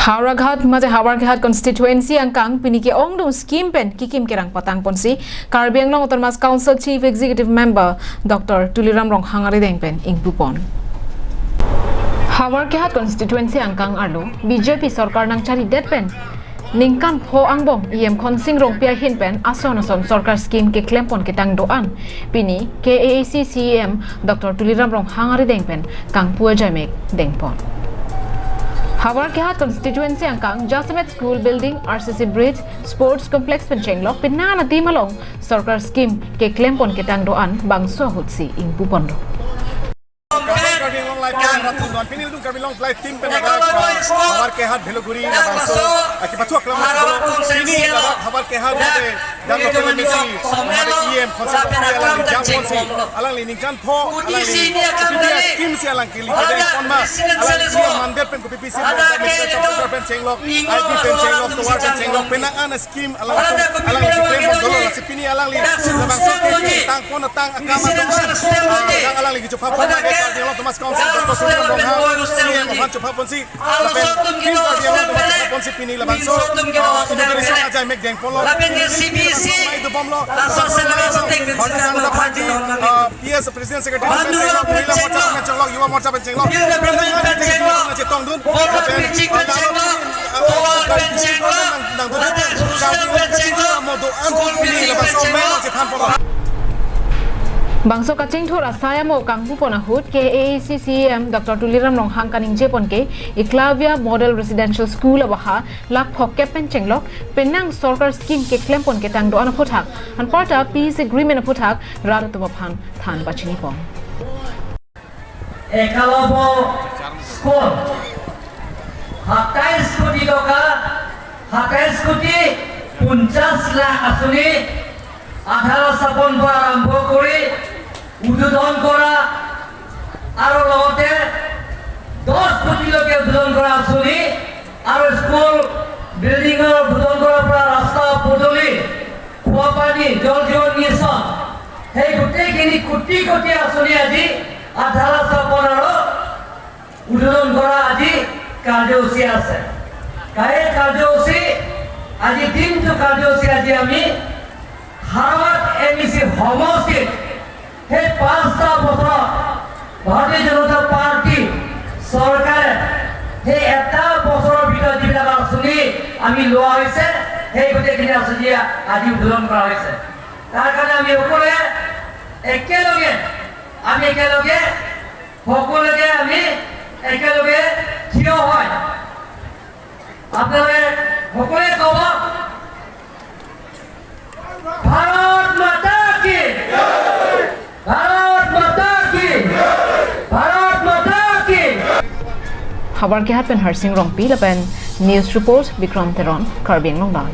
Hawarghat maje Hawarghat constituency angkang piniki ongdong scheme pen kikim kerang patang ponsi Karbi Anglong Autonomous Council Chief Executive Member Dr. Tuliram Rong Hangari Dengpen ing Bupon. Hawarghat constituency angkang arlo BJP sorkar nang cari deadpen ningkan pho angbong khonsing rong pia hinpen ason sorkar scheme ke klempon kitang doan pini KAAC CEM Dr. Tuliram Rong Hangari Dengpen kang pua jamek dengpon. Hawarghat constituency angkang Jasamet School Building, RCC Bridge, Sports Complex Penchenglok pinana timalong sarkar scheme ke klempon kitang doan bangso hutsi ing Bupondo. Pinil dung kami long flight team penaga hawar ke hat bheloguri na bangso akibat huak lamas ini hawar ke hat de dan lokal misi hamaरे EM konsep alang li jampon si alang li ningkan pho alang li PPS scheme si alang ki li kede konma alang li mandir pen ko PPC mo pen chenglok ID pen chenglok to war pen chenglok penang ana scheme alang li claim mo dolo la sipini alang li bangso ke tang kon tang akama dong alang li jupa pha de Karbi Anglong Autonomous Council CM of Hancho Paponsi, Kim Karbi Anglong Autonomous Paponsi Pini Labanso, Inauguration Ajay Mek Deng Polo, Maidu Bomlo, Bharatiya Janata Party, PS President Secretary Penchenglok, Mahila Morcha Penchenglok, Yuva Morcha Penchenglok, Penang Ana Chetong Dun, Bangso kacing thora saya mo kang Bupona hut KAAC CEM Dr. Tuliram Rong Hangkaning Jepon ke Iklavia Model Residential School abaha lak phokke Penchenglok penang sarkar scheme ke klempon ke tang doan phuthak an parta peace agreement phuthak rada tumaphan than bachini pong Ekalobo school hakai skoti doka hakai skoti 50 lakh আসনি 18 স্থাপন পৰা আৰম্ভ কৰি উদ্বোধন কৰা আৰু লগতে 10 কোটিলৈকে উদ্বোধন কৰা আঁচনি আৰু স্কুল বিল্ডিঙৰ উদ্বোধন কৰাৰ পৰা ৰাস্তা পদূলি খোৱা পানী জল জীৱন মিছন সেই গোটেইখিনি কোটি কোটি আঁচনি আজি 18 স্থাপন আৰু উদ্বোধন কৰা আজি কাৰ্যসূচী আছে এই কাৰ্যসূচী আজি দিনটো কাৰ্যসূচী আজি আমি হারবার্ট এমসি সমষ্টিত সেই 5টা বছর ভারতীয় জনতা পার্টি সরকারে সেই এটা বছরের ভিতর যিবিলাক আঁচনি আমি লোৱা হৈছে সেই গোটেইখিনি আঁচনি আজি উদ্বোধন কৰা হৈছে তাৰ কাৰণে আমি সকলোৱে একেলগে থিয় হয় আপোনালোকে সকলোৱে ক'ব भारत माता की भारत माता की भारत माता की Hawarghat pen Harsing Rong Pi lapen News Report Bikram Teron Karbi Anglong Dang